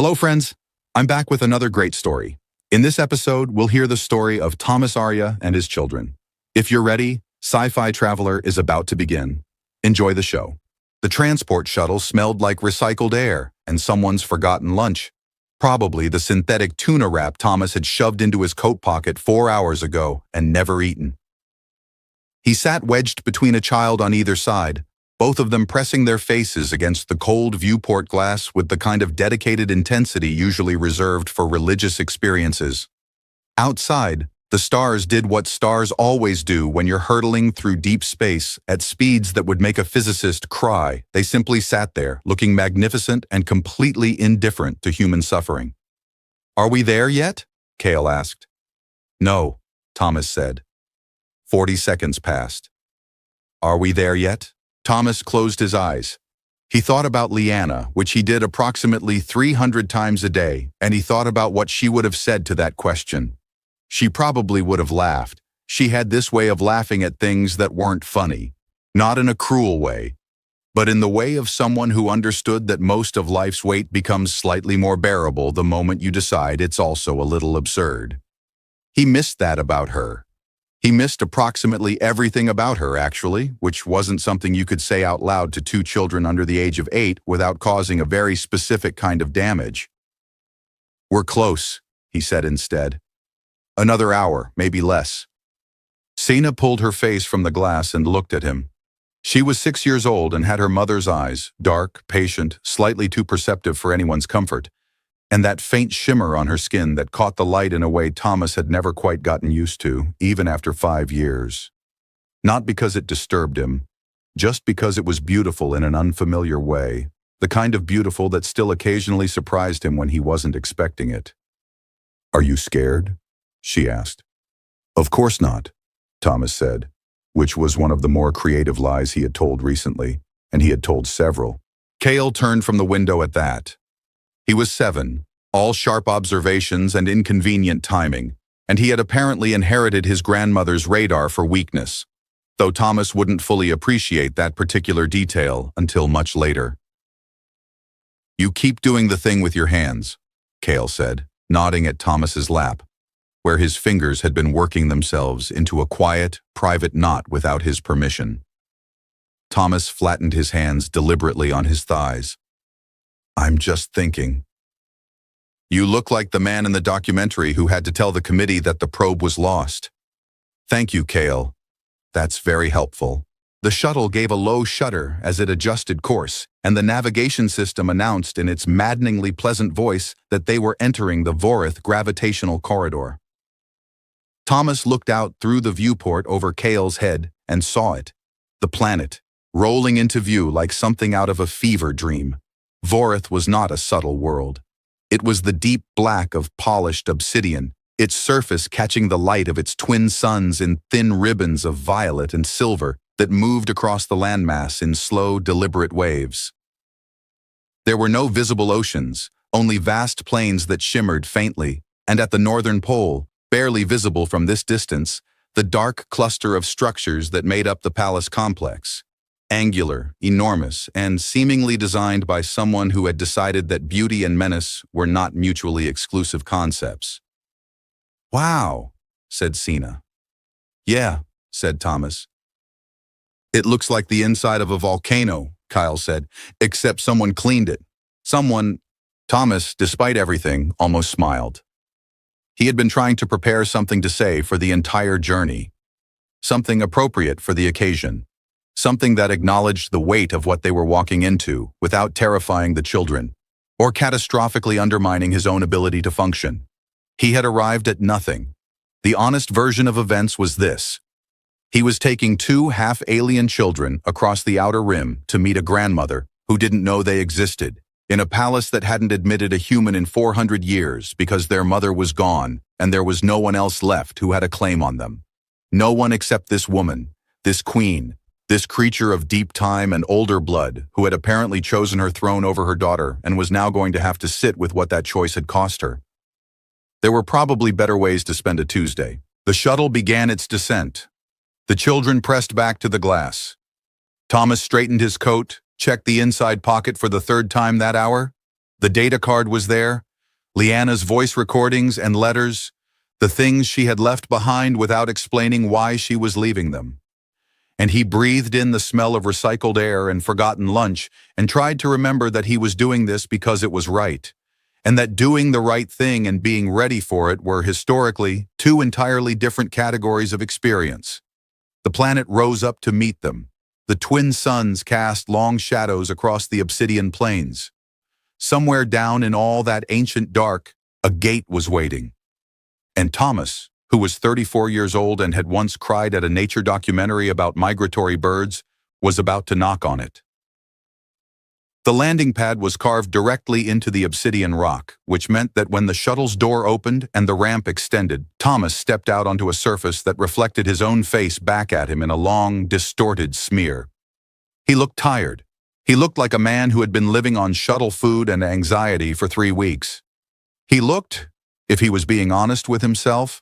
Hello, friends. I'm back with another great story. In this episode, we'll hear the story of Thomas Arya and his children. If you're ready, Sci-Fi Traveler is about to begin. Enjoy the show. The transport shuttle smelled like recycled air and someone's forgotten lunch. Probably the synthetic tuna wrap Thomas had shoved into his coat pocket 4 hours ago and never eaten. He sat wedged between a child on either side, both of them pressing their faces against the cold viewport glass with the kind of dedicated intensity usually reserved for religious experiences. Outside, the stars did what stars always do when you're hurtling through deep space at speeds that would make a physicist cry. They simply sat there, looking magnificent and completely indifferent to human suffering. "Are we there yet?" Cale asked. "No," Thomas said. 40 seconds passed. "Are we there yet?" Thomas closed his eyes. He thought about Leanna, which he did approximately 300 times a day, and he thought about what she would have said to that question. She probably would have laughed. She had this way of laughing at things that weren't funny. Not in a cruel way, but in the way of someone who understood that most of life's weight becomes slightly more bearable the moment you decide it's also a little absurd. He missed that about her. He missed approximately everything about her, actually, which wasn't something you could say out loud to 2 children under the age of 8 without causing a very specific kind of damage. "We're close," he said instead. "Another hour, maybe less." Sina pulled her face from the glass and looked at him. She was 6 years old and had her mother's eyes, dark, patient, slightly too perceptive for anyone's comfort, and that faint shimmer on her skin that caught the light in a way Thomas had never quite gotten used to, even after 5 years. Not because it disturbed him, just because it was beautiful in an unfamiliar way, the kind of beautiful that still occasionally surprised him when he wasn't expecting it. "Are you scared?" she asked. "Of course not," Thomas said, which was one of the more creative lies he had told recently, and he had told several. Cale turned from the window at that. He was 7, all sharp observations and inconvenient timing, and he had apparently inherited his grandmother's radar for weakness, though Thomas wouldn't fully appreciate that particular detail until much later. "You keep doing the thing with your hands," Cale said, nodding at Thomas's lap, where his fingers had been working themselves into a quiet, private knot without his permission. Thomas flattened his hands deliberately on his thighs. "I'm just thinking." "You look like the man in the documentary who had to tell the committee that the probe was lost." "Thank you, Cale. That's very helpful." The shuttle gave a low shudder as it adjusted course, and the navigation system announced in its maddeningly pleasant voice that they were entering the Vorith gravitational corridor. Thomas looked out through the viewport over Cale's head and saw it, the planet, rolling into view like something out of a fever dream. Vorith was not a subtle world. It was the deep black of polished obsidian, its surface catching the light of its twin suns in thin ribbons of violet and silver that moved across the landmass in slow, deliberate waves. There were no visible oceans, only vast plains that shimmered faintly, and at the northern pole, barely visible from this distance, the dark cluster of structures that made up the palace complex. Angular, enormous, and seemingly designed by someone who had decided that beauty and menace were not mutually exclusive concepts. "Wow," said Sina. "Yeah," said Thomas. "It looks like the inside of a volcano," Kyle said, "except someone cleaned it." Thomas, despite everything, almost smiled. He had been trying to prepare something to say for the entire journey. Something appropriate for the occasion. Something that acknowledged the weight of what they were walking into without terrifying the children, or catastrophically undermining his own ability to function. He had arrived at nothing. The honest version of events was this. He was taking 2 half-alien children across the outer rim to meet a grandmother who didn't know they existed, in a palace that hadn't admitted a human in 400 years because their mother was gone and there was no one else left who had a claim on them. No one except this woman, this queen, this creature of deep time and older blood who had apparently chosen her throne over her daughter and was now going to have to sit with what that choice had cost her. There were probably better ways to spend a Tuesday. The shuttle began its descent. The children pressed back to the glass. Thomas straightened his coat, checked the inside pocket for the 3rd time that hour. The data card was there, Liana's voice recordings and letters, the things she had left behind without explaining why she was leaving them. And he breathed in the smell of recycled air and forgotten lunch and tried to remember that he was doing this because it was right, and that doing the right thing and being ready for it were historically two entirely different categories of experience. The planet rose up to meet them. The twin suns cast long shadows across the obsidian plains. Somewhere down in all that ancient dark, a gate was waiting. And Thomas, who was 34 years old and had once cried at a nature documentary about migratory birds, was about to knock on it. The landing pad was carved directly into the obsidian rock, which meant that when the shuttle's door opened and the ramp extended, Thomas stepped out onto a surface that reflected his own face back at him in a long, distorted smear. He looked tired. He looked like a man who had been living on shuttle food and anxiety for 3 weeks. He looked, if he was being honest with himself,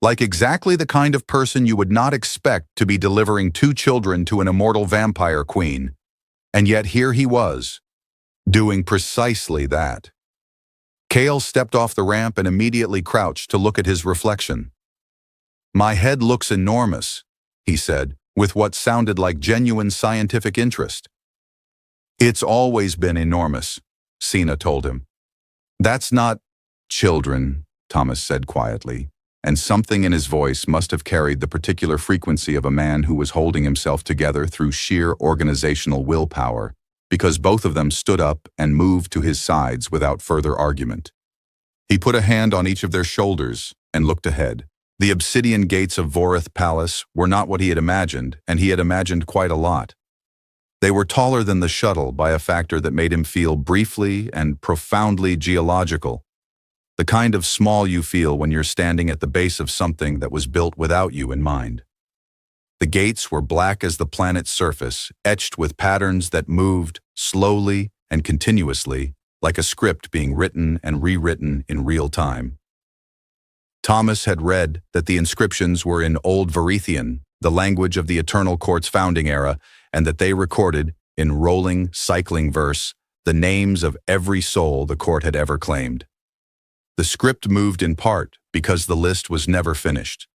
like exactly the kind of person you would not expect to be delivering 2 children to an immortal vampire queen. And yet here he was, doing precisely that. Cale stepped off the ramp and immediately crouched to look at his reflection. "My head looks enormous," he said, with what sounded like genuine scientific interest. "It's always been enormous," Sina told him. "That's not children," Thomas said quietly, and something in his voice must have carried the particular frequency of a man who was holding himself together through sheer organizational willpower, because both of them stood up and moved to his sides without further argument. He put a hand on each of their shoulders and looked ahead. The obsidian gates of Vorith Palace were not what he had imagined, and he had imagined quite a lot. They were taller than the shuttle by a factor that made him feel briefly and profoundly geological, the kind of small you feel when you're standing at the base of something that was built without you in mind. The gates were black as the planet's surface, etched with patterns that moved slowly and continuously, like a script being written and rewritten in real time. Thomas had read that the inscriptions were in Old Varithian, the language of the Eternal Court's founding era, and that they recorded, in rolling, cycling verse, the names of every soul the court had ever claimed. The script moved in part because the list was never finished.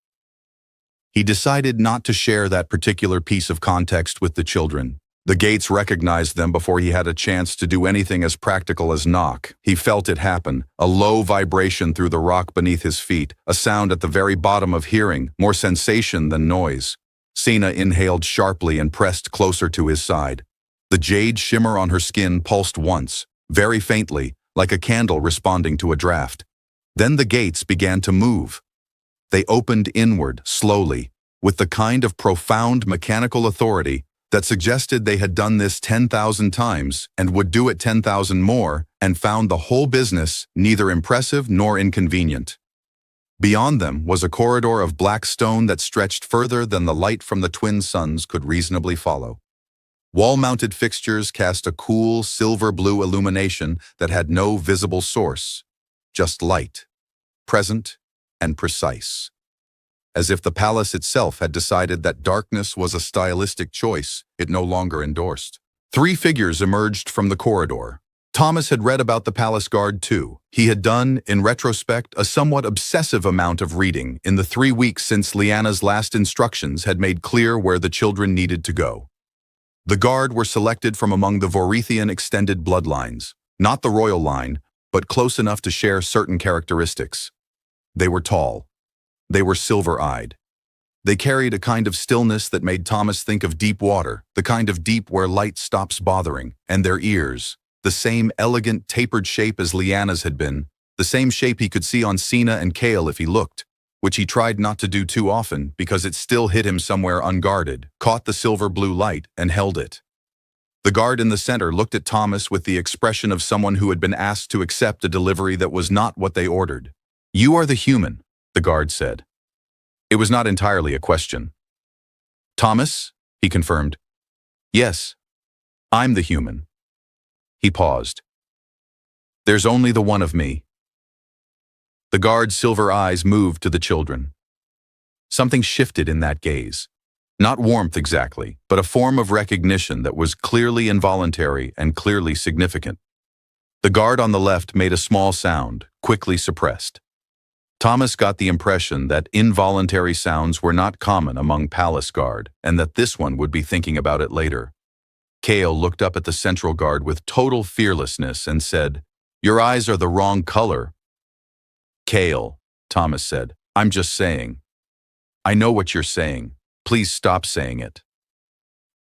He decided not to share that particular piece of context with the children. The gates recognized them before he had a chance to do anything as practical as knock. He felt it happen, a low vibration through the rock beneath his feet, a sound at the very bottom of hearing, more sensation than noise. Sina inhaled sharply and pressed closer to his side. The jade shimmer on her skin pulsed once, very faintly, like a candle responding to a draft. Then the gates began to move. They opened inward, slowly, with the kind of profound mechanical authority that suggested they had done this 10,000 times and would do it 10,000 more, and found the whole business neither impressive nor inconvenient. Beyond them was a corridor of black stone that stretched further than the light from the twin suns could reasonably follow. Wall-mounted fixtures cast a cool, silver-blue illumination that had no visible source, just light, present and precise. As if the palace itself had decided that darkness was a stylistic choice it no longer endorsed. 3 figures emerged from the corridor. Thomas had read about the palace guard too. He had done, in retrospect, a somewhat obsessive amount of reading in the 3 weeks since Liana's last instructions had made clear where the children needed to go. The guard were selected from among the Vorithian extended bloodlines, not the royal line, but close enough to share certain characteristics. They were tall. They were silver-eyed. They carried a kind of stillness that made Thomas think of deep water, the kind of deep where light stops bothering, and their ears, the same elegant, tapered shape as Liana's had been, the same shape he could see on Sina and Cale if he looked, which he tried not to do too often because it still hit him somewhere unguarded, caught the silver-blue light, and held it. The guard in the center looked at Thomas with the expression of someone who had been asked to accept a delivery that was not what they ordered. "You are the human," the guard said. It was not entirely a question. "Thomas?" he confirmed. "Yes, I'm the human." He paused. "There's only the one of me." The guard's silver eyes moved to the children. Something shifted in that gaze. Not warmth exactly, but a form of recognition that was clearly involuntary and clearly significant. The guard on the left made a small sound, quickly suppressed. Thomas got the impression that involuntary sounds were not common among palace guard, and that this one would be thinking about it later. Kale looked up at the central guard with total fearlessness and said, "Your eyes are the wrong color." "Kale," Thomas said, "I'm just saying." "I know what you're saying. Please stop saying it."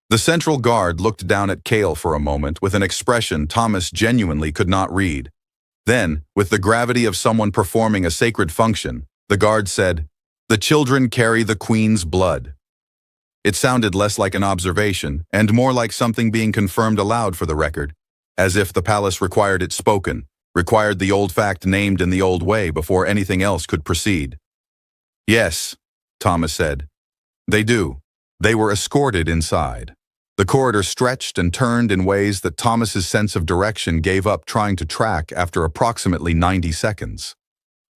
The central guard looked down at Kale for a moment with an expression Thomas genuinely could not read. Then, with the gravity of someone performing a sacred function, the guard said, "The children carry the Queen's blood." It sounded less like an observation and more like something being confirmed aloud for the record, as if the palace required it spoken, required the old fact named in the old way before anything else could proceed. "Yes," Thomas said. "They do." They were escorted inside. The corridor stretched and turned in ways that Thomas's sense of direction gave up trying to track after approximately 90 seconds.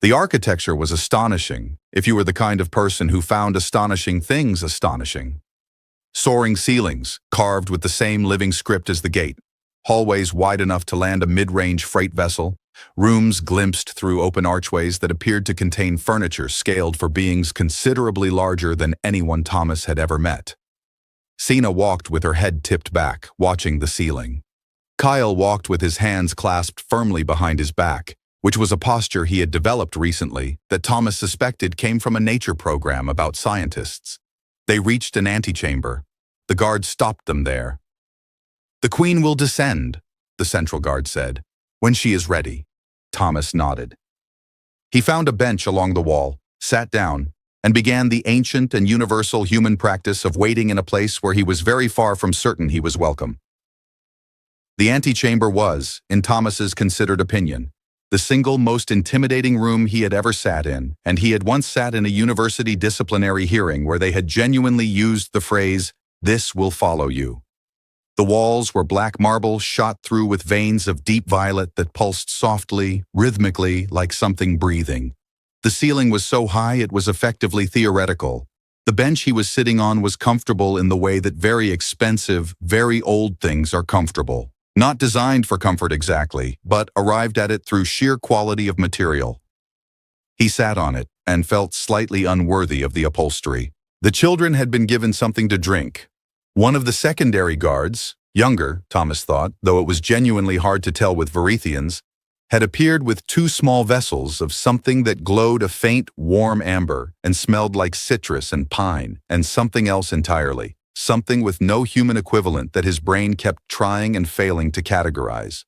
The architecture was astonishing, if you were the kind of person who found astonishing things astonishing. Soaring ceilings, carved with the same living script as the gate, hallways wide enough to land a mid-range freight vessel, rooms glimpsed through open archways that appeared to contain furniture scaled for beings considerably larger than anyone Thomas had ever met. Sina walked with her head tipped back, watching the ceiling. Kyle walked with his hands clasped firmly behind his back, which was a posture he had developed recently that Thomas suspected came from a nature program about scientists. They reached an antechamber. The guard stopped them there. "The Queen will descend," the central guard said. "When she is ready." Thomas nodded. He found a bench along the wall, sat down, and began the ancient and universal human practice of waiting in a place where he was very far from certain he was welcome. The antechamber was, in Thomas's considered opinion, the single most intimidating room he had ever sat in, and he had once sat in a university disciplinary hearing where they had genuinely used the phrase, "This will follow you." The walls were black marble shot through with veins of deep violet that pulsed softly, rhythmically, like something breathing. The ceiling was so high it was effectively theoretical. The bench he was sitting on was comfortable in the way that very expensive, very old things are comfortable. Not designed for comfort exactly, but arrived at it through sheer quality of material. He sat on it and felt slightly unworthy of the upholstery. The children had been given something to drink. One of the secondary guards, younger, Thomas thought, though it was genuinely hard to tell with Varethians, had appeared with two small vessels of something that glowed a faint, warm amber and smelled like citrus and pine and something else entirely, something with no human equivalent that his brain kept trying and failing to categorize.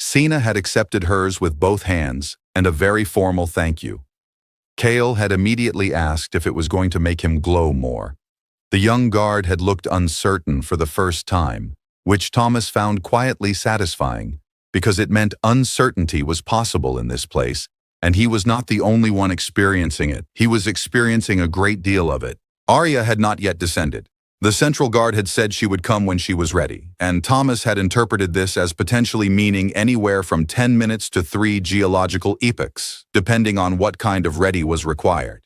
Sina had accepted hers with both hands and a very formal thank you. Kale had immediately asked if it was going to make him glow more. The young guard had looked uncertain for the first time, which Thomas found quietly satisfying, because it meant uncertainty was possible in this place, and he was not the only one experiencing it. He was experiencing a great deal of it. Arya had not yet descended. The central guard had said she would come when she was ready, and Thomas had interpreted this as potentially meaning anywhere from 10 minutes to 3 geological epochs, depending on what kind of ready was required.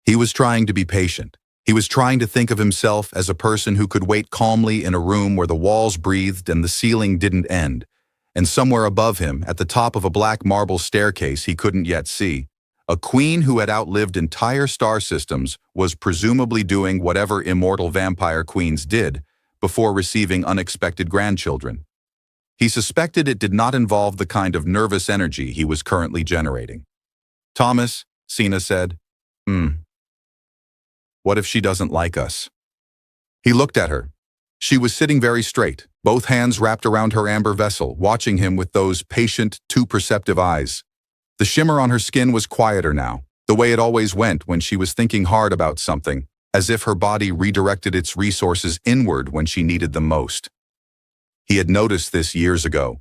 He was trying to be patient. He was trying to think of himself as a person who could wait calmly in a room where the walls breathed and the ceiling didn't end, and somewhere above him, at the top of a black marble staircase he couldn't yet see, a queen who had outlived entire star systems was presumably doing whatever immortal vampire queens did before receiving unexpected grandchildren. He suspected it did not involve the kind of nervous energy he was currently generating. "Thomas," Sina said, "What if she doesn't like us?" He looked at her. She was sitting very straight, both hands wrapped around her amber vessel, watching him with those patient, too perceptive eyes. The shimmer on her skin was quieter now, the way it always went when she was thinking hard about something, as if her body redirected its resources inward when she needed them most. He had noticed this years ago.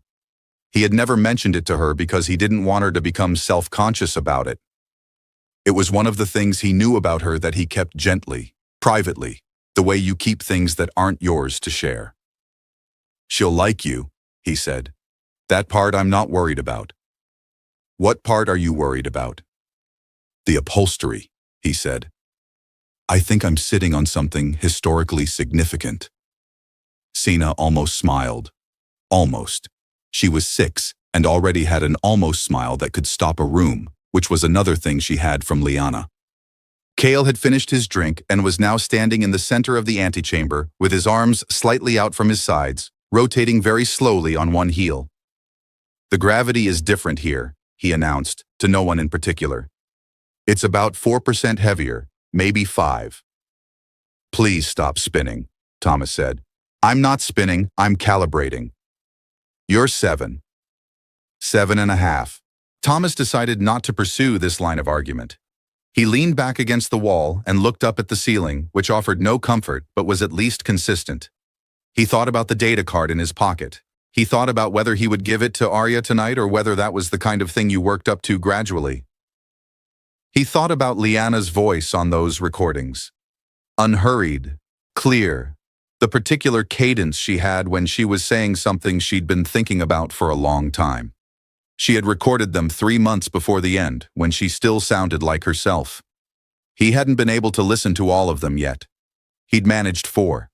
He had never mentioned it to her because he didn't want her to become self-conscious about it. It was one of the things he knew about her that he kept gently, privately, the way you keep things that aren't yours to share. "She'll like you," he said. "That part I'm not worried about." "What part are you worried about?" "The upholstery," he said. "I think I'm sitting on something historically significant." Sina almost smiled. Almost. She was 6 and already had an almost smile that could stop a room, which was another thing she had from Liana. Kale had finished his drink and was now standing in the center of the antechamber with his arms slightly out from his sides, rotating very slowly on one heel. "The gravity is different here," he announced, to no one in particular. "It's about 4% heavier, maybe 5. "Please stop spinning," Thomas said. "I'm not spinning, I'm calibrating." "You're 7. 7.5. Thomas decided not to pursue this line of argument. He leaned back against the wall and looked up at the ceiling, which offered no comfort but was at least consistent. He thought about the data card in his pocket. He thought about whether he would give it to Arya tonight or whether that was the kind of thing you worked up to gradually. He thought about Liana's voice on those recordings. Unhurried, clear, the particular cadence she had when she was saying something she'd been thinking about for a long time. She had recorded them 3 months before the end, when she still sounded like herself. He hadn't been able to listen to all of them yet. He'd managed 4.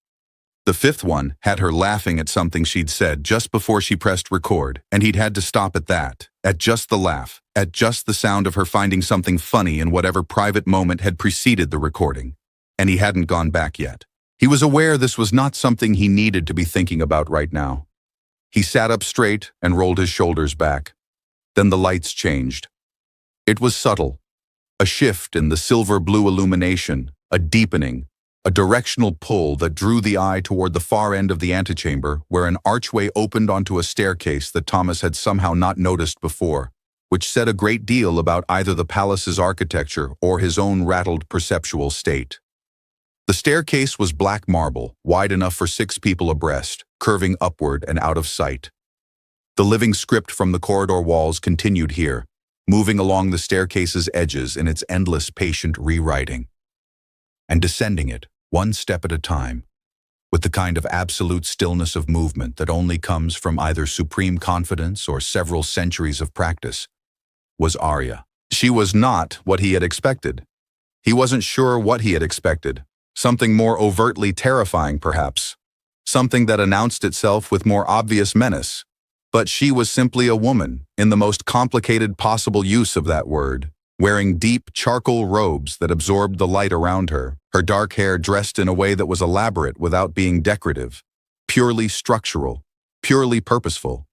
The 5th one had her laughing at something she'd said just before she pressed record, and he'd had to stop at that, at just the laugh, at just the sound of her finding something funny in whatever private moment had preceded the recording. And he hadn't gone back yet. He was aware this was not something he needed to be thinking about right now. He sat up straight and rolled his shoulders back. Then the lights changed. It was subtle. A shift in the silver-blue illumination, a deepening, a directional pull that drew the eye toward the far end of the antechamber where an archway opened onto a staircase that Thomas had somehow not noticed before, which said a great deal about either the palace's architecture or his own rattled perceptual state. The staircase was black marble, wide enough for 6 people abreast, curving upward and out of sight. The living script from the corridor walls continued here, moving along the staircase's edges in its endless patient rewriting, and descending it, one step at a time, with the kind of absolute stillness of movement that only comes from either supreme confidence or several centuries of practice, was Arya. She was not what he had expected. He wasn't sure what he had expected. Something more overtly terrifying, perhaps. Something that announced itself with more obvious menace. But she was simply a woman, in the most complicated possible use of that word, wearing deep charcoal robes that absorbed the light around her, her dark hair dressed in a way that was elaborate without being decorative, purely structural, purely purposeful.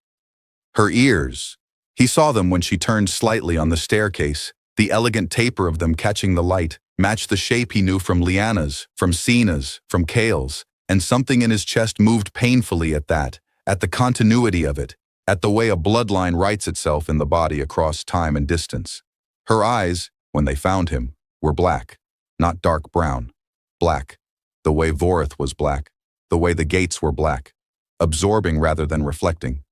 Her ears, he saw them when she turned slightly on the staircase, the elegant taper of them catching the light, matched the shape he knew from Liana's, from Cena's, from Kale's, and something in his chest moved painfully at that, at the continuity of it, at the way a bloodline writes itself in the body across time and distance. Her eyes, when they found him, were black, not dark brown. Black, the way Vorith was black, the way the gates were black, absorbing rather than reflecting.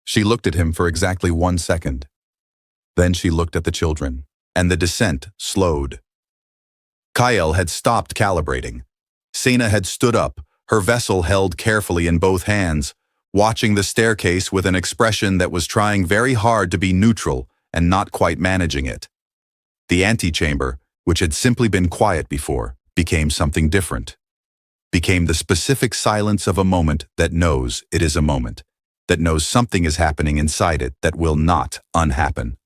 She looked at him for exactly 1 second. Then she looked at the children, and the descent slowed. Kyle had stopped calibrating. Cena had stood up, her vessel held carefully in both hands, watching the staircase with an expression that was trying very hard to be neutral and not quite managing it. The antechamber, which had simply been quiet before, became something different. Became the specific silence of a moment that knows it is a moment, that knows something is happening inside it that will not unhappen.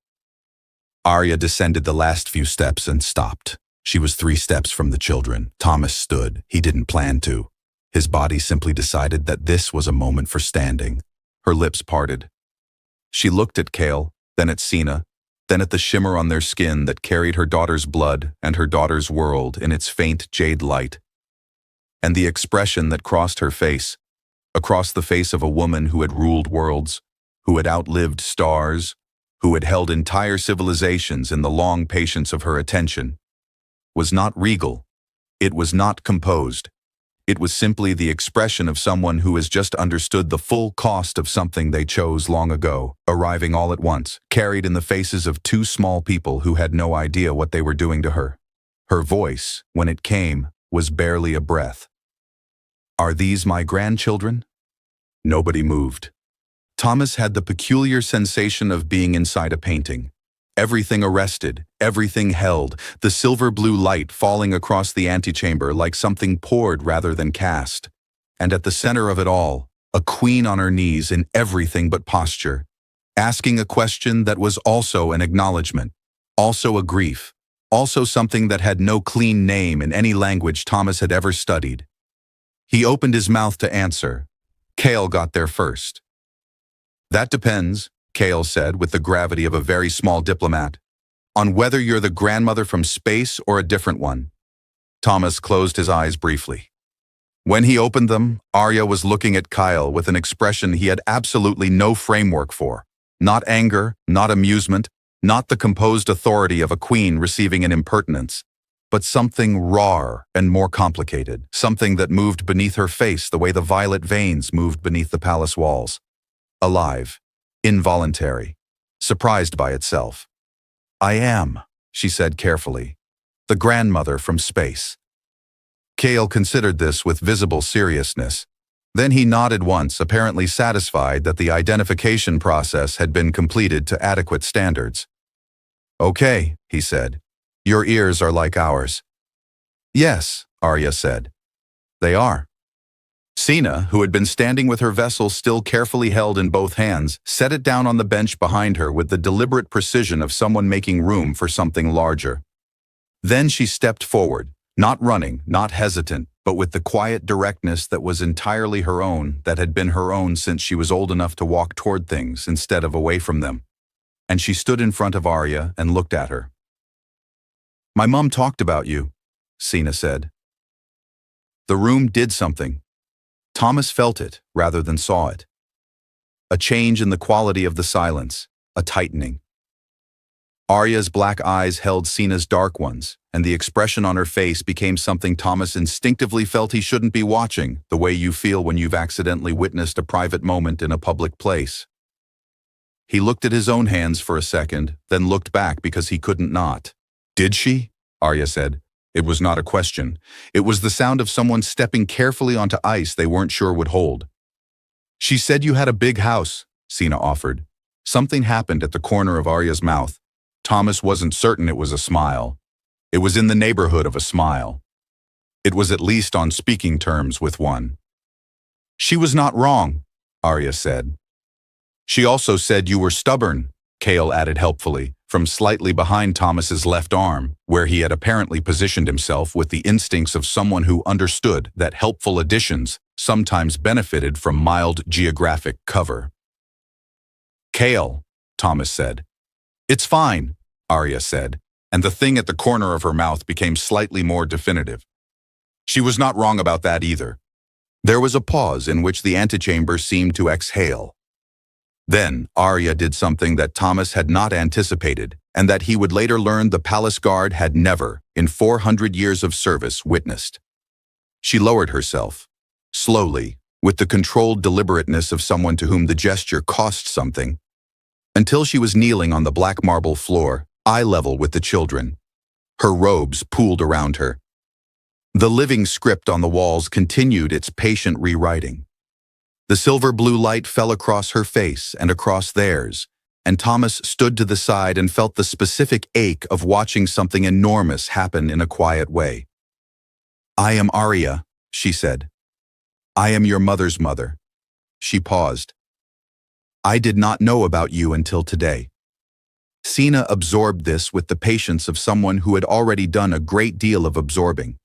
Arya descended the last few steps and stopped. She was 3 steps from the children. Thomas stood. He didn't plan to. His body simply decided that this was a moment for standing. Her lips parted. She looked at Kale, then at Cena, then at the shimmer on their skin that carried her daughter's blood and her daughter's world in its faint jade light. And the expression that crossed her face, across the face of a woman who had ruled worlds, who had outlived stars, who had held entire civilizations in the long patience of her attention, was not regal. It was not composed. It was simply the expression of someone who has just understood the full cost of something they chose long ago, arriving all at once, carried in the faces of 2 small people who had no idea what they were doing to her. Her voice, when it came, was barely a breath. "Are these my grandchildren?" Nobody moved. Thomas had the peculiar sensation of being inside a painting. Everything arrested, everything held, the silver-blue light falling across the antechamber like something poured rather than cast. And at the center of it all, A queen on her knees in everything but posture, asking a question that was also an acknowledgement, also a grief, also something that had no clean name in any language Thomas had ever studied. He opened his mouth to answer. Cale got there first. "That depends," Cale said with the gravity of a very small diplomat, "on whether you're the grandmother from space or a different one." Thomas closed his eyes briefly. When he opened them, Arya was looking at Kyle with an expression he had absolutely no framework for. Not anger, not amusement, not the composed authority of a queen receiving an impertinence, but something rawer and more complicated, something that moved beneath her face the way the violet veins moved beneath the palace walls. Alive, involuntary, surprised by itself. "I am," she said carefully, "the grandmother from space." Cale considered this with visible seriousness. Then he nodded once, apparently satisfied that the identification process had been completed to adequate standards. "Okay," he said. "Your ears are like ours." "Yes," Arya said. "They are." Sina, who had been standing with her vessel still carefully held in both hands, set it down on the bench behind her with the deliberate precision of someone making room for something larger. Then she stepped forward, not running, not hesitant, but with the quiet directness that was entirely her own, that had been her own since she was old enough to walk toward things instead of away from them. And she stood in front of Arya and looked at her. "My mom talked about you," Sina said. The room did something. Thomas felt it rather than saw it. A change in the quality of the silence, a tightening. Arya's black eyes held Sina's dark ones, and the expression on her face became something Thomas instinctively felt he shouldn't be watching, the way you feel when you've accidentally witnessed a private moment in a public place. He looked at his own hands for a second, then looked back because he couldn't not. "Did she?" Arya said. It was not a question. It was the sound of someone stepping carefully onto ice they weren't sure would hold. "She said you had a big house," Sina offered. Something happened at the corner of Arya's mouth. Thomas wasn't certain it was a smile. It was in the neighborhood of a smile. It was at least on speaking terms with one. "She was not wrong," Arya said. "She also said you were stubborn," Cale added helpfully, from slightly behind Thomas's left arm, where he had apparently positioned himself with the instincts of someone who understood that helpful additions sometimes benefited from mild geographic cover. "Cale," Thomas said. "It's fine," Arya said, and the thing at the corner of her mouth became slightly more definitive. "She was not wrong about that either." There was a pause in which the antechamber seemed to exhale. Then Arya did something that Thomas had not anticipated, and that he would later learn the palace guard had never, in 400 years of service, witnessed. She lowered herself, slowly, with the controlled deliberateness of someone to whom the gesture cost something, until she was kneeling on the black marble floor, eye level with the children. Her robes pooled around her. The living script on the walls continued its patient rewriting. The silver-blue light fell across her face and across theirs, and Thomas stood to the side and felt the specific ache of watching something enormous happen in a quiet way. "I am Arya," she said. "I am your mother's mother." She paused. "I did not know about you until today." Sina absorbed this with the patience of someone who had already done a great deal of absorbing.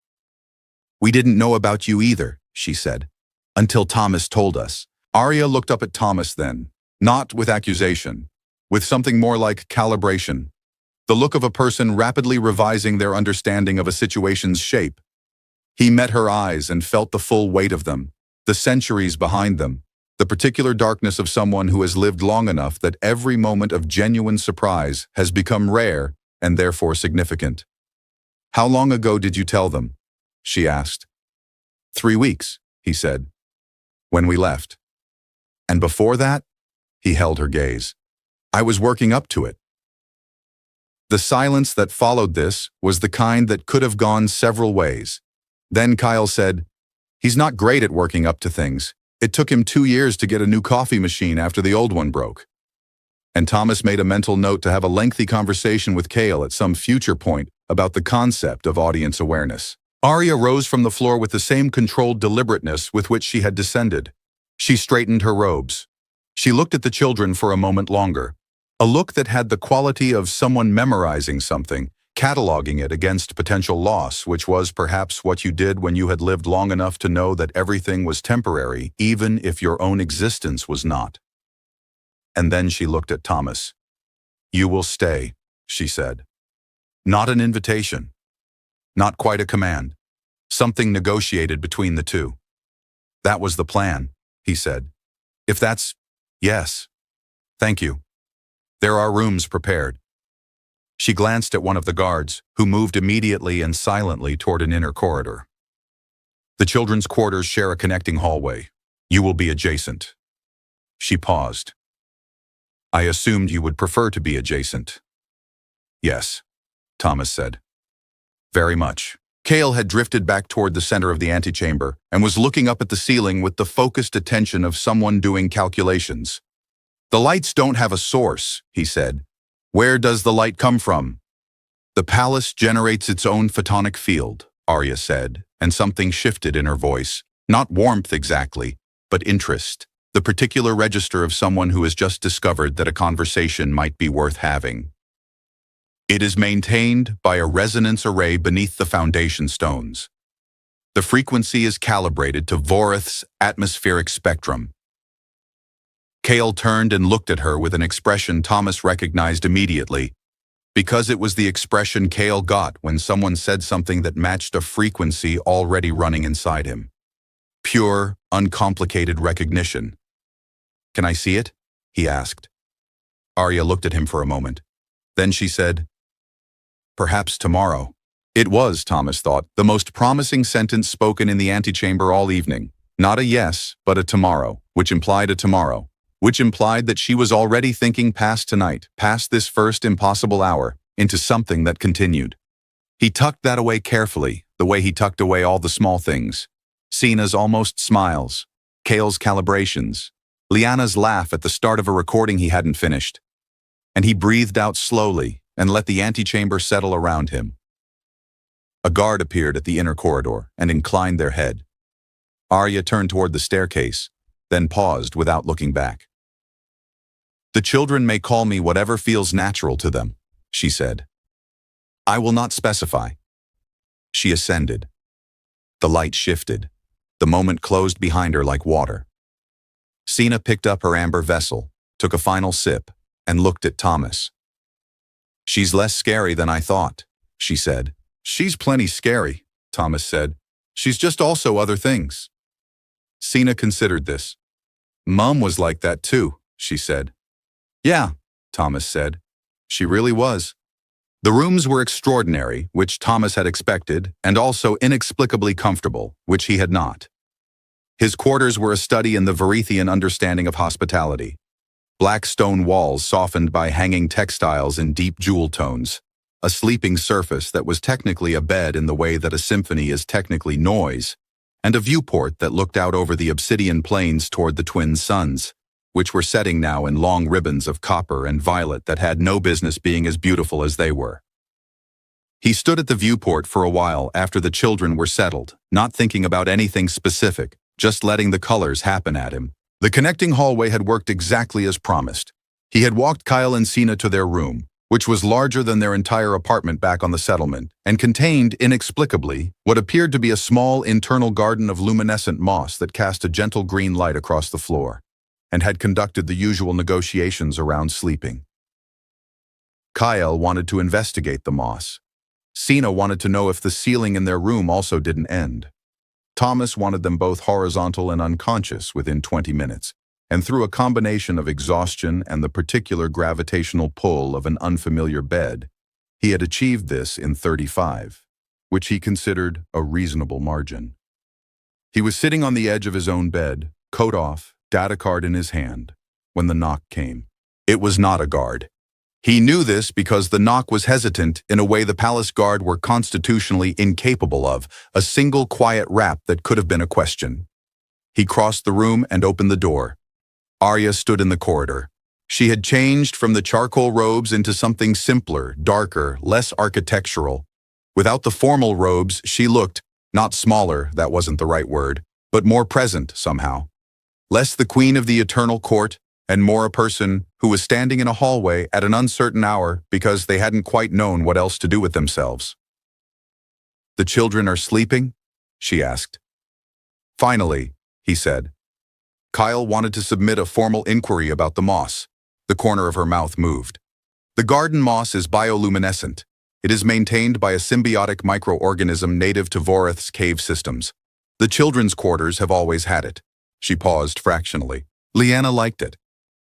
"We didn't know about you either," she said. "Until Thomas told us." Arya looked up at Thomas then, not with accusation, with something more like calibration, the look of a person rapidly revising their understanding of a situation's shape. He met her eyes and felt the full weight of them, the centuries behind them, the particular darkness of someone who has lived long enough that every moment of genuine surprise has become rare and therefore significant. "How long ago did you tell them?" she asked. 3 weeks, he said. "When we left." "And before that?" He held her gaze. "I was working up to it." The silence that followed this was the kind that could have gone several ways. Then Kyle said, "He's not great at working up to things. It took him 2 years to get a new coffee machine after the old one broke." And Thomas made a mental note to have a lengthy conversation with Cale at some future point about the concept of audience awareness. Arya rose from the floor with the same controlled deliberateness with which she had descended. She straightened her robes. She looked at the children for a moment longer, a look that had the quality of someone memorizing something, cataloging it against potential loss, which was perhaps what you did when you had lived long enough to know that everything was temporary, even if your own existence was not. And then she looked at Thomas. "You will stay," she said. Not an invitation. Not quite a command. Something negotiated between the two. "That was the plan," he said. "If that's... yes. Thank you. There are rooms prepared." She glanced at one of the guards, who moved immediately and silently toward an inner corridor. "The children's quarters share a connecting hallway. You will be adjacent." She paused. "I assumed you would prefer to be adjacent." "Yes," Thomas said. "Very much." Cale had drifted back toward the center of the antechamber and was looking up at the ceiling with the focused attention of someone doing calculations. "The lights don't have a source," he said. "Where does the light come from?" "The palace generates its own photonic field," Arya said, and something shifted in her voice. Not warmth exactly, but interest. The particular register of someone who has just discovered that a conversation might be worth having. "It is maintained by a resonance array beneath the foundation stones. The frequency is calibrated to Vorith's atmospheric spectrum." Cale turned and looked at her with an expression Thomas recognized immediately, because it was the expression Cale got when someone said something that matched a frequency already running inside him. Pure, uncomplicated recognition. "Can I see it?" he asked. Arya looked at him for a moment. Then she said, "Perhaps tomorrow." It was, Thomas thought, the most promising sentence spoken in the antechamber all evening. Not a yes, but a tomorrow, which implied a tomorrow, which implied that she was already thinking past tonight, past this first impossible hour, into something that continued. He tucked that away carefully, the way he tucked away all the small things. Sina's almost smiles, Cale's calibrations, Lyanna's laugh at the start of a recording he hadn't finished. And he breathed out slowly and let the antechamber settle around him. A guard appeared at the inner corridor and inclined their head. Arya turned toward the staircase, then paused without looking back. "The children may call me whatever feels natural to them," she said. "I will not specify." She ascended. The light shifted. The moment closed behind her like water. Sina picked up her amber vessel, took a final sip, and looked at Thomas. "She's less scary than I thought," she said. "She's plenty scary," Thomas said. "She's just also other things." Sina considered this. "Mum was like that too," she said. "Yeah," Thomas said. "She really was." The rooms were extraordinary, which Thomas had expected, and also inexplicably comfortable, which he had not. His quarters were a study in the Varithian understanding of hospitality. Black stone walls softened by hanging textiles in deep jewel tones. A sleeping surface that was technically a bed in the way that a symphony is technically noise, and a viewport that looked out over the obsidian plains toward the twin suns, which were setting now in long ribbons of copper and violet that had no business being as beautiful as they were. He stood at the viewport for a while after the children were settled, not thinking about anything specific, just letting the colors happen at him. The connecting hallway had worked exactly as promised. He had walked Kyle and Sina to their room, which was larger than their entire apartment back on the settlement, and contained, inexplicably, what appeared to be a small internal garden of luminescent moss that cast a gentle green light across the floor, and had conducted the usual negotiations around sleeping. Kyle wanted to investigate the moss. Sina wanted to know if the ceiling in their room also didn't end. Thomas wanted them both horizontal and unconscious within 20 minutes, and through a combination of exhaustion and the particular gravitational pull of an unfamiliar bed, he had achieved this in 35, which he considered a reasonable margin. He was sitting on the edge of his own bed, coat off, data card in his hand, when the knock came. It was not a guard. He knew this because the knock was hesitant in a way the palace guard were constitutionally incapable of, a single quiet rap that could have been a question. He crossed the room and opened the door. Arya stood in the corridor. She had changed from the charcoal robes into something simpler, darker, less architectural. Without the formal robes, she looked, not smaller, that wasn't the right word, but more present somehow. Less the queen of the eternal court, and more a person who was standing in a hallway at an uncertain hour because they hadn't quite known what else to do with themselves. "The children are sleeping?" she asked. "Finally," he said. Kyle wanted to submit a formal inquiry about the moss. The corner of her mouth moved. "The garden moss is bioluminescent. It is maintained by a symbiotic microorganism native to Voreth's cave systems. The children's quarters have always had it." She paused fractionally. Leanna liked it.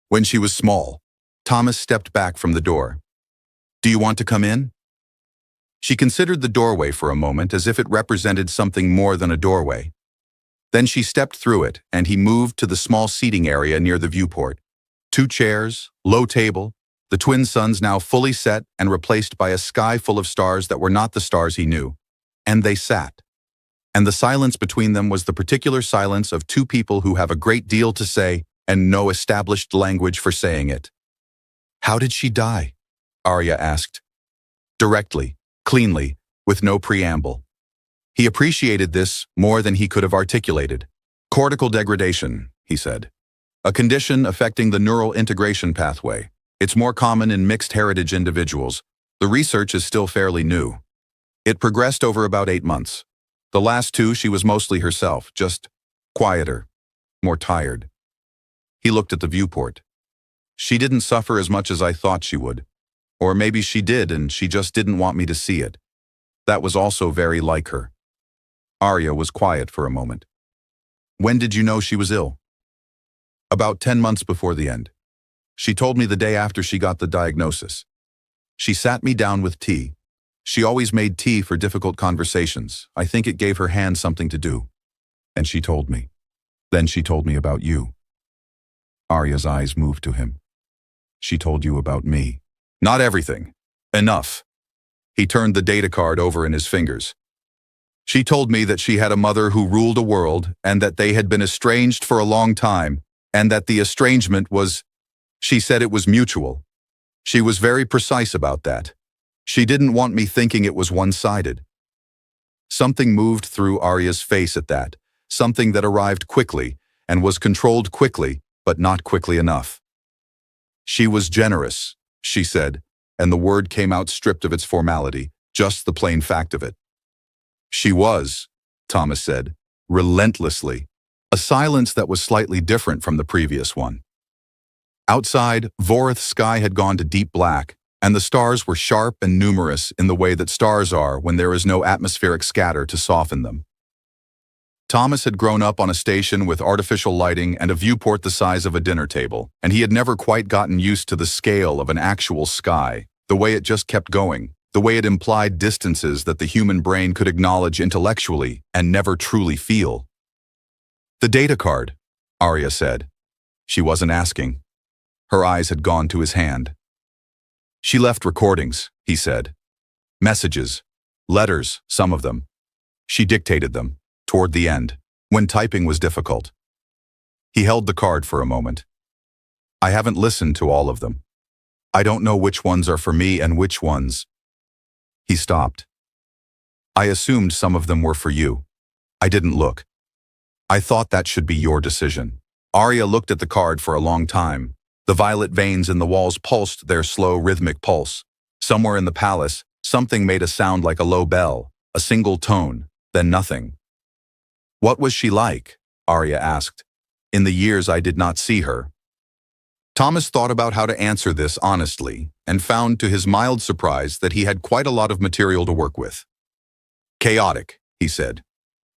When she was small. Thomas stepped back from the door. "Do you want to come in?" She considered the doorway for a moment as if it represented something more than a doorway. Then she stepped through it, and he moved to the small seating area near the viewport. 2 chairs, low table, the twin suns now fully set and replaced by a sky full of stars that were not the stars he knew. And they sat. And the silence between them was the particular silence of 2 people who have a great deal to say and no established language for saying it. "How did she die?" Arya asked. Directly, cleanly, with no preamble. He appreciated this more than he could have articulated. "Cortical degradation," he said. "A condition affecting the neural integration pathway. It's more common in mixed heritage individuals. The research is still fairly new. It progressed over about 8 months. The last 2, she was mostly herself, just quieter, more tired." He looked at the viewport. "She didn't suffer as much as I thought she would. Or maybe she did and she just didn't want me to see it. That was also very like her." Arya was quiet for a moment. "When did you know she was ill?" "About 10 months before the end. She told me the day after she got the diagnosis. She sat me down with tea. She always made tea for difficult conversations. I think it gave her hand something to do. And she told me. Then she told me about you." Arya's eyes moved to him. "She told you about me." "Not everything. Enough." He turned the data card over in his fingers. "She told me that she had a mother who ruled a world and that they had been estranged for a long time and that the estrangement was, she said it was mutual. She was very precise about that. She didn't want me thinking it was one-sided." Something moved through Arya's face at that, something that arrived quickly and was controlled quickly, but not quickly enough. "She was generous," she said, and the word came out stripped of its formality, just the plain fact of it. "She was," Thomas said, relentlessly, a silence that was slightly different from the previous one. Outside, Voreth's sky had gone to deep black, and the stars were sharp and numerous in the way that stars are when there is no atmospheric scatter to soften them. Thomas had grown up on a station with artificial lighting and a viewport the size of a dinner table, and he had never quite gotten used to the scale of an actual sky, the way it just kept going, the way it implied distances that the human brain could acknowledge intellectually and never truly feel. "The data card," Arya said. She wasn't asking. Her eyes had gone to his hand. "She left recordings," he said. "Messages. Letters, some of them. She dictated them. Toward the end, when typing was difficult." He held the card for a moment. "I haven't listened to all of them. I don't know which ones are for me and which ones." He stopped. "I assumed some of them were for you. I didn't look. I thought that should be your decision." Arya looked at the card for a long time. The violet veins in the walls pulsed their slow, rhythmic pulse. Somewhere in the palace, something made a sound like a low bell, a single tone, then nothing. "What was she like?" Arya asked. "In the years I did not see her." Thomas thought about how to answer this honestly, and found to his mild surprise that he had quite a lot of material to work with. "Chaotic," he said.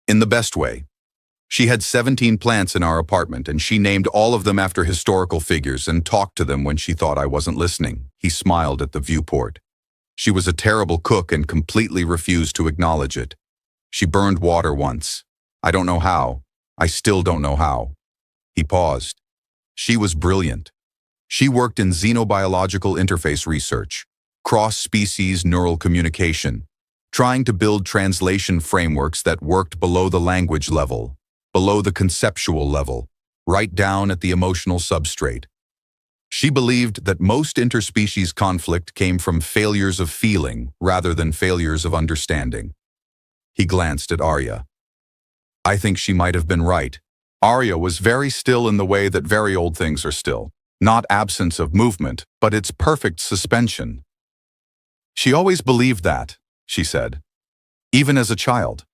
"In the best way. She had 17 plants in our apartment, and she named all of them after historical figures and talked to them when she thought I wasn't listening." He smiled at the viewport. "She was a terrible cook and completely refused to acknowledge it. She burned water once. I don't know how. I still don't know how." He paused. "She was brilliant. She worked in xenobiological interface research, cross-species neural communication, trying to build translation frameworks that worked below the language level, below the conceptual level, right down at the emotional substrate. She believed that most interspecies conflict came from failures of feeling rather than failures of understanding." He glanced at Arya. "I think she might have been right. Arya was very still in the way that very old things are still. Not absence of movement, but its perfect suspension. She always believed that, she said. Even as a child.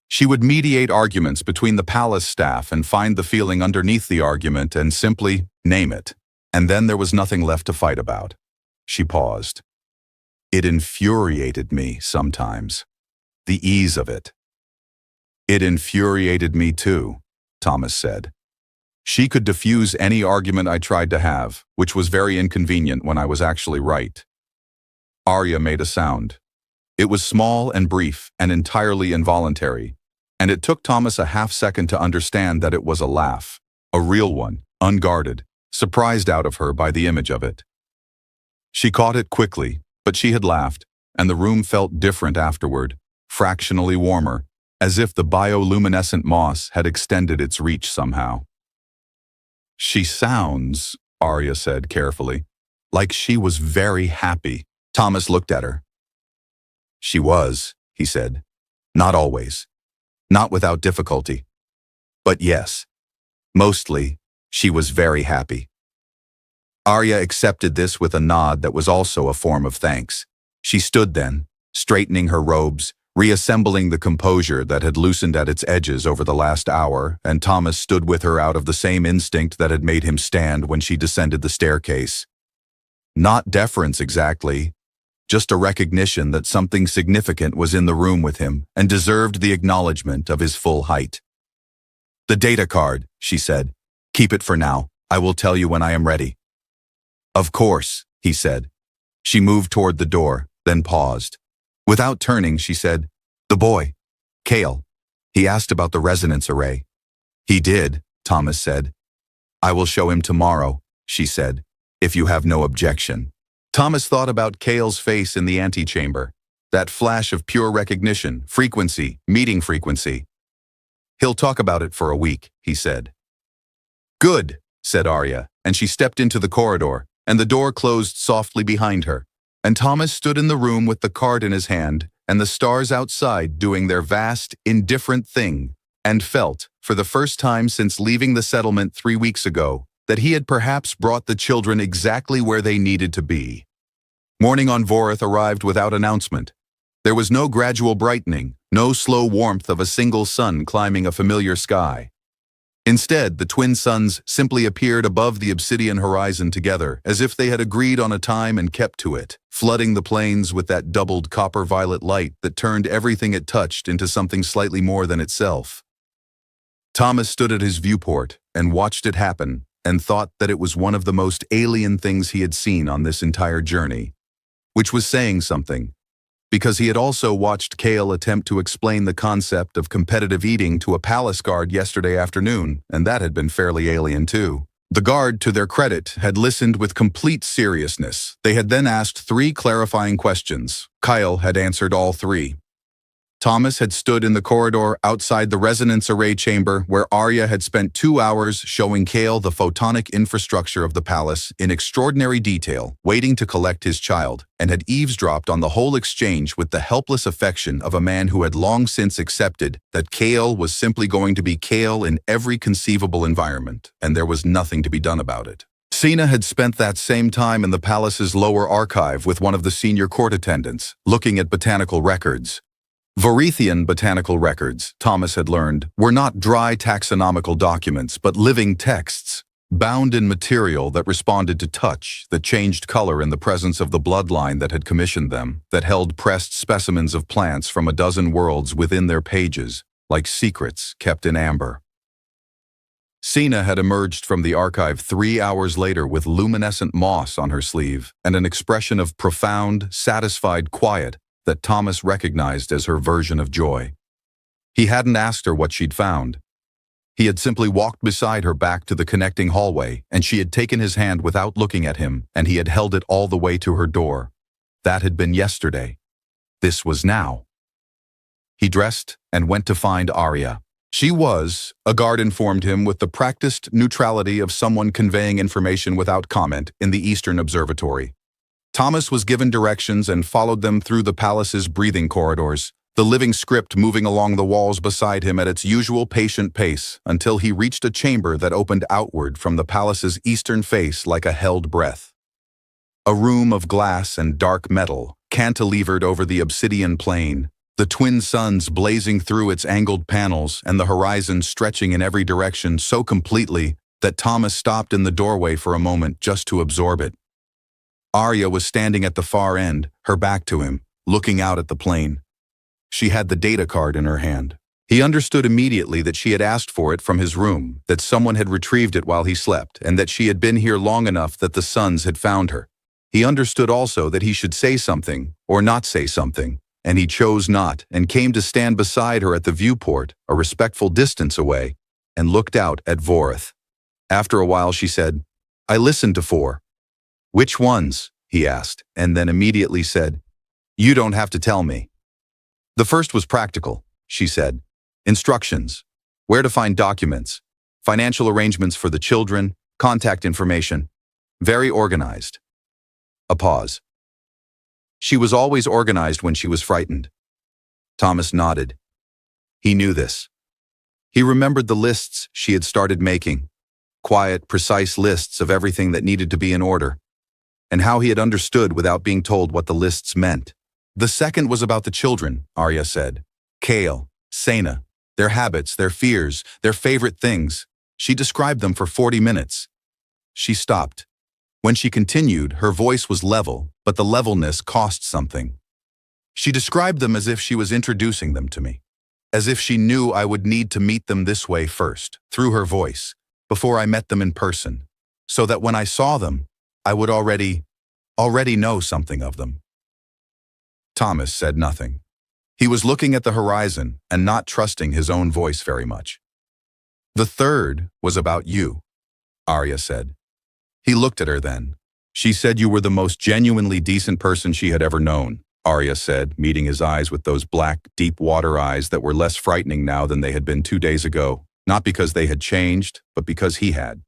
She would mediate arguments between the palace staff and find the feeling underneath the argument and simply name it. And then there was nothing left to fight about. She paused. It infuriated me sometimes. The ease of it. It infuriated me too, Thomas said. She could diffuse any argument I tried to have, which was very inconvenient when I was actually right. Arya made a sound. It was small and brief and entirely involuntary, and it took Thomas a half-second to understand that it was a laugh, a real one, unguarded, surprised out of her by the image of it. She caught it quickly, but she had laughed, and the room felt different afterward, fractionally warmer, as if the bioluminescent moss had extended its reach somehow. She sounds, Arya said carefully, like she was very happy. Thomas looked at her. She was, he said. Not always. Not without difficulty. But yes, mostly, she was very happy. Arya accepted this with a nod that was also a form of thanks. She stood then, straightening her robes, reassembling the composure that had loosened at its edges over the last hour, and Thomas stood with her out of the same instinct that had made him stand when she descended the staircase. Not deference exactly, just a recognition that something significant was in the room with him and deserved the acknowledgement of his full height. The data card, she said. Keep it for now. I will tell you when I am ready. Of course, he said. She moved toward the door, then paused. Without turning, she said, The boy, Kale. He asked about the resonance array. He did, Thomas said. I will show him tomorrow, she said, if you have no objection. Thomas thought about Kale's face in the antechamber, that flash of pure recognition, frequency, meeting frequency. He'll talk about it for a week, he said. Good, said Arya, and she stepped into the corridor, and the door closed softly behind her, and Thomas stood in the room with the card in his hand and the stars outside doing their vast, indifferent thing, and felt, for the first time since leaving the settlement 3 weeks ago, that he had perhaps brought the children exactly where they needed to be. Morning on Vorith arrived without announcement. There was no gradual brightening, no slow warmth of a single sun climbing a familiar sky. Instead, the twin suns simply appeared above the obsidian horizon together, as if they had agreed on a time and kept to it, flooding the plains with that doubled copper-violet light that turned everything it touched into something slightly more than itself. Thomas stood at his viewport and watched it happen, and thought that it was one of the most alien things he had seen on this entire journey, which was saying something, because he had also watched Kale attempt to explain the concept of competitive eating to a palace guard yesterday afternoon, and that had been fairly alien too. The guard, to their credit, had listened with complete seriousness. They had then asked 3 clarifying questions. Kyle had answered all 3. Thomas had stood in the corridor outside the resonance array chamber where Arya had spent 2 hours showing Kale the photonic infrastructure of the palace in extraordinary detail, waiting to collect his child, and had eavesdropped on the whole exchange with the helpless affection of a man who had long since accepted that Kale was simply going to be Kale in every conceivable environment, and there was nothing to be done about it. Sina had spent that same time in the palace's lower archive with one of the senior court attendants, looking at botanical records. Vorithian botanical records, Thomas had learned, were not dry taxonomical documents, but living texts, bound in material that responded to touch, that changed color in the presence of the bloodline that had commissioned them, that held pressed specimens of plants from a dozen worlds within their pages, like secrets kept in amber. Sina had emerged from the archive 3 hours later with luminescent moss on her sleeve and an expression of profound, satisfied quiet that Thomas recognized as her version of joy. He hadn't asked her what she'd found. He had simply walked beside her back to the connecting hallway, and she had taken his hand without looking at him, and he had held it all the way to her door. That had been yesterday. This was now. He dressed and went to find Arya. She was, a guard informed him with the practiced neutrality of someone conveying information without comment in the Eastern Observatory. Thomas was given directions and followed them through the palace's breathing corridors, the living script moving along the walls beside him at its usual patient pace until he reached a chamber that opened outward from the palace's eastern face like a held breath. A room of glass and dark metal, cantilevered over the obsidian plane, the twin suns blazing through its angled panels and the horizon stretching in every direction so completely that Thomas stopped in the doorway for a moment just to absorb it. Arya was standing at the far end, her back to him, looking out at the plane. She had the data card in her hand. He understood immediately that she had asked for it from his room, that someone had retrieved it while he slept, and that she had been here long enough that the suns had found her. He understood also that he should say something, or not say something, and he chose not, and came to stand beside her at the viewport, a respectful distance away, and looked out at Vorith. After a while she said, "I listened to 4. "Which ones?" he asked, and then immediately said, "You don't have to tell me." "The first was practical," she said. "Instructions, where to find documents, financial arrangements for the children, contact information. Very organized." A pause. She was always organized when she was frightened. Thomas nodded. He knew this. He remembered the lists she had started making, quiet, precise lists of everything that needed to be in order, and how he had understood without being told what the lists meant. "The second was about the children," Arya said. "Kale, Sena, their habits, their fears, their favorite things. She described them for 40 minutes. She stopped. When she continued, her voice was level, but the levelness cost something. "She described them as if she was introducing them to me, as if she knew I would need to meet them this way first, through her voice, before I met them in person, so that when I saw them, I would already know something of them." Thomas said nothing. He was looking at the horizon and not trusting his own voice very much. "The third was about you," Arya said. He looked at her then. "She said you were the most genuinely decent person she had ever known," Arya said, meeting his eyes with those black, deep water eyes that were less frightening now than they had been 2 days ago, not because they had changed, but because he had.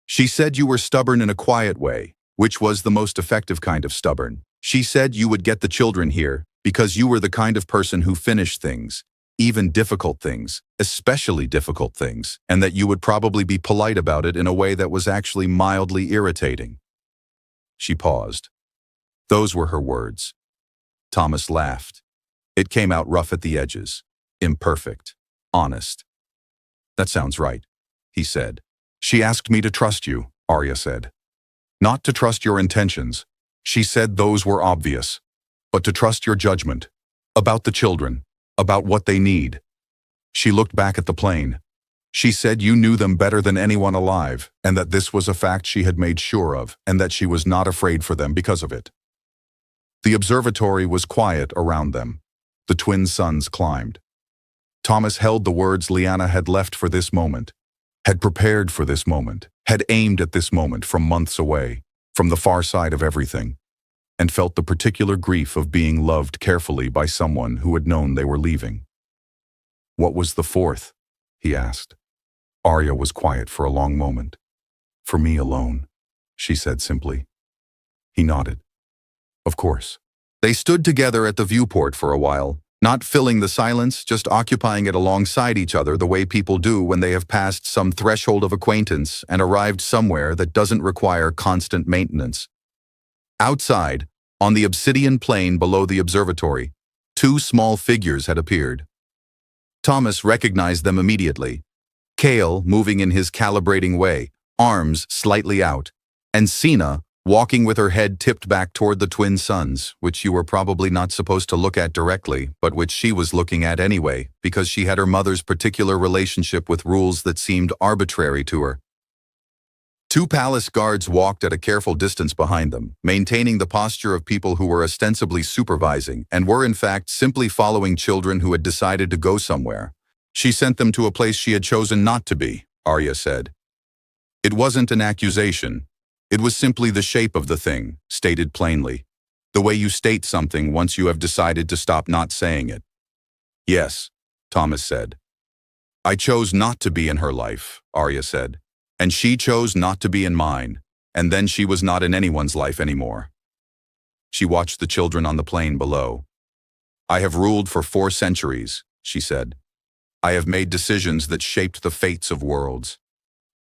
"She said you were stubborn in a quiet way, which was the most effective kind of stubborn. She said you would get the children here because you were the kind of person who finished things, even difficult things, especially difficult things, and that you would probably be polite about it in a way that was actually mildly irritating." She paused. Those were her words. Thomas laughed. It came out rough at the edges, imperfect, honest. "That sounds right," he said. "She asked me to trust you," Arya said. "Not to trust your intentions. She said those were obvious, but to trust your judgment, about the children, about what they need." She looked back at the plane. "She said you knew them better than anyone alive, and that this was a fact she had made sure of, and that she was not afraid for them because of it." The observatory was quiet around them. The twin suns climbed. Thomas held the words Lyanna had left for this moment, had prepared for this moment, had aimed at this moment from months away, from the far side of everything, and felt the particular grief of being loved carefully by someone who had known they were leaving. "What was the fourth?" he asked. Arya was quiet for a long moment. "For me alone," she said simply. He nodded. "Of course." They stood together at the viewport for a while, not filling the silence, just occupying it alongside each other the way people do when they have passed some threshold of acquaintance and arrived somewhere that doesn't require constant maintenance. Outside, on the obsidian plain below the observatory, 2 small figures had appeared. Thomas recognized them immediately. Kale moving in his calibrating way, arms slightly out, and Sena walking with her head tipped back toward the twin suns, which you were probably not supposed to look at directly, but which she was looking at anyway, because she had her mother's particular relationship with rules that seemed arbitrary to her. 2 palace guards walked at a careful distance behind them, maintaining the posture of people who were ostensibly supervising and were in fact simply following children who had decided to go somewhere. "She sent them to a place she had chosen not to be," Arya said. It wasn't an accusation. It was simply the shape of the thing, stated plainly. The way you state something once you have decided to stop not saying it. "Yes," Thomas said. "I chose not to be in her life," Arya said. "And she chose not to be in mine, and then she was not in anyone's life anymore." She watched the children on the plain below. I have ruled for 4 centuries, she said. I have made decisions that shaped the fates of worlds.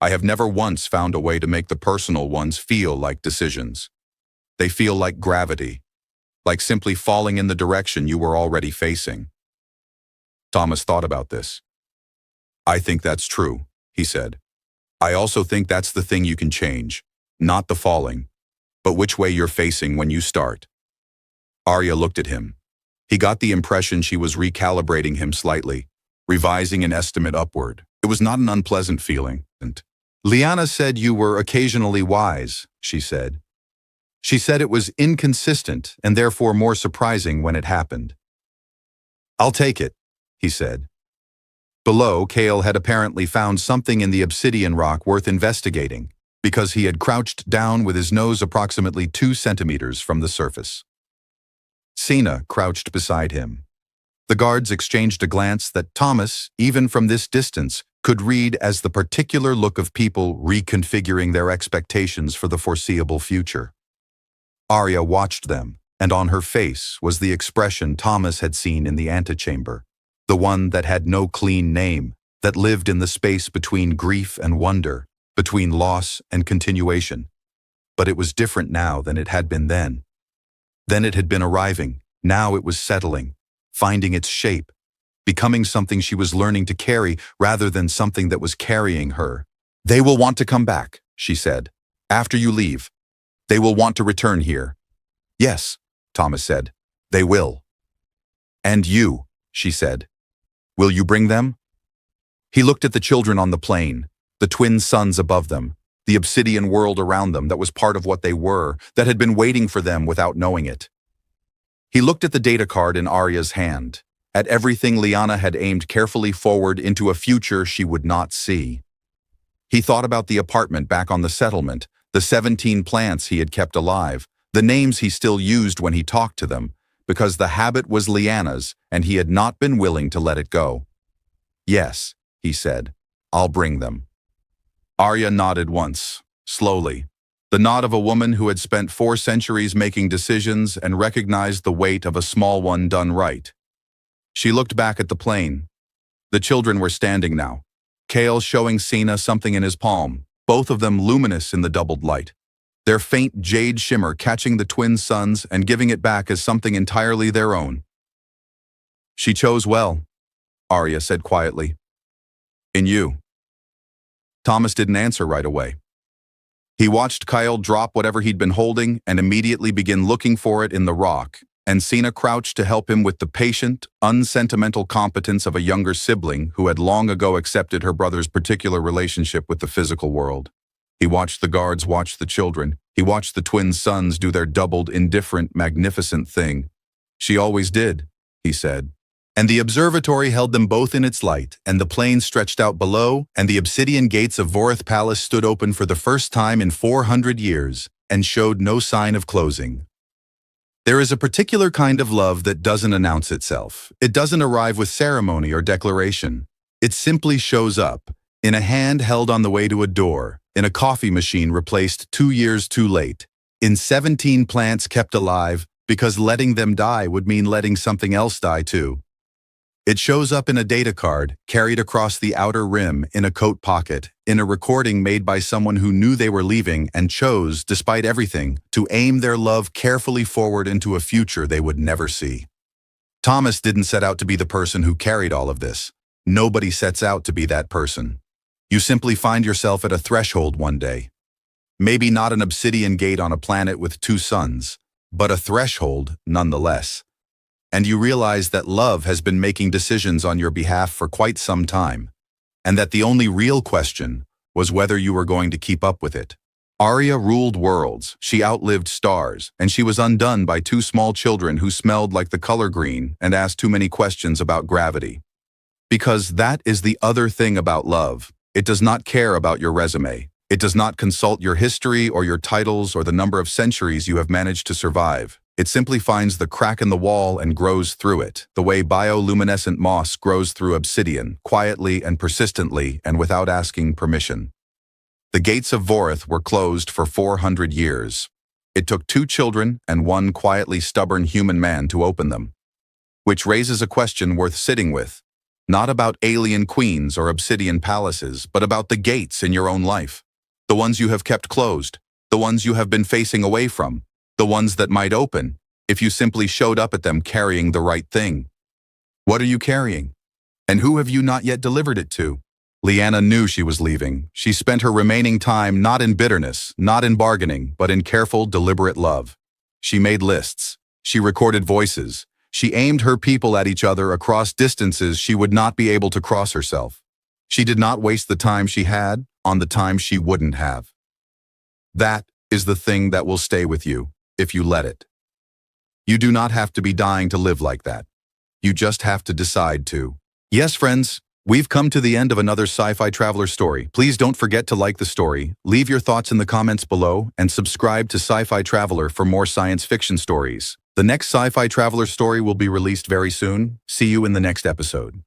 I have never once found a way to make the personal ones feel like decisions. They feel like gravity, like simply falling in the direction you were already facing. Thomas thought about this. I think that's true, he said. I also think that's the thing you can change, not the falling, but which way you're facing when you start. Arya looked at him. He got the impression she was recalibrating him slightly, revising an estimate upward. It was not an unpleasant feeling. Lyanna said you were occasionally wise, she said. She said it was inconsistent and therefore more surprising when it happened. I'll take it, he said. Below, Kale had apparently found something in the obsidian rock worth investigating, because he had crouched down with his nose approximately 2 centimeters from the surface. Cena crouched beside him. The guards exchanged a glance that Thomas, even from this distance, could read as the particular look of people reconfiguring their expectations for the foreseeable future. Arya watched them, and on her face was the expression Thomas had seen in the antechamber, the one that had no clean name, that lived in the space between grief and wonder, between loss and continuation. But it was different now than it had been then. Then it had been arriving, now it was settling, finding its shape, becoming something she was learning to carry rather than something that was carrying her. They will want to come back, she said, after you leave. They will want to return here. Yes, Thomas said, they will. And you, she said. Will you bring them? He looked at the children on the plain, the twin suns above them, the obsidian world around them that was part of what they were, that had been waiting for them without knowing it. He looked at the data card in Arya's hand, at everything Lyanna had aimed carefully forward into a future she would not see. He thought about the apartment back on the settlement, the 17 plants he had kept alive, the names he still used when he talked to them, because the habit was Lyanna's and he had not been willing to let it go. Yes, he said, I'll bring them. Arya nodded once, slowly, the nod of a woman who had spent 4 centuries making decisions and recognized the weight of a small one done right. She looked back at the plain. The children were standing now, Kale showing Cena something in his palm, both of them luminous in the doubled light, their faint jade shimmer catching the twin suns and giving it back as something entirely their own. She chose well, Arya said quietly. In you. Thomas didn't answer right away. He watched Kyle drop whatever he'd been holding and immediately begin looking for it in the rock, and Cena crouched to help him with the patient, unsentimental competence of a younger sibling who had long ago accepted her brother's particular relationship with the physical world. He watched the guards watch the children. He watched the twin sons do their doubled, indifferent, magnificent thing. She always did, he said. And the observatory held them both in its light, and the plain stretched out below, and the obsidian gates of Vorith Palace stood open for the first time in 400 years, and showed no sign of closing. There is a particular kind of love that doesn't announce itself. It doesn't arrive with ceremony or declaration. It simply shows up, in a hand held on the way to a door, in a coffee machine replaced 2 years too late, in 17 plants kept alive because letting them die would mean letting something else die too. It shows up in a data card, carried across the outer rim, in a coat pocket, in a recording made by someone who knew they were leaving and chose, despite everything, to aim their love carefully forward into a future they would never see. Thomas didn't set out to be the person who carried all of this. Nobody sets out to be that person. You simply find yourself at a threshold one day. Maybe not an obsidian gate on a planet with 2 suns, but a threshold nonetheless. And you realize that love has been making decisions on your behalf for quite some time, and that the only real question was whether you were going to keep up with it. Arya ruled worlds, she outlived stars, and she was undone by 2 small children who smelled like the color green and asked too many questions about gravity. Because that is the other thing about love. It does not care about your resume. It does not consult your history or your titles or the number of centuries you have managed to survive. It simply finds the crack in the wall and grows through it, the way bioluminescent moss grows through obsidian, quietly and persistently and without asking permission. The gates of Vorith were closed for 400 years. It took 2 children and 1 quietly stubborn human man to open them. which raises a question worth sitting with. Not about alien queens or obsidian palaces, but about the gates in your own life. The ones you have kept closed, the ones you have been facing away from, the ones that might open if you simply showed up at them carrying the right thing. What are you carrying? And who have you not yet delivered it to? Leanna knew she was leaving. She spent her remaining time not in bitterness, not in bargaining, but in careful, deliberate love. She made lists. She recorded voices. She aimed her people at each other across distances she would not be able to cross herself. She did not waste the time she had on the time she wouldn't have. That is the thing that will stay with you, if you let it. You do not have to be dying to live like that. You just have to decide to. Yes, friends, we've come to the end of another Sci-Fi Traveler story. Please don't forget to like the story, leave your thoughts in the comments below, and subscribe to Sci-Fi Traveler for more science fiction stories. The next Sci-Fi Traveler story will be released very soon. See you in the next episode.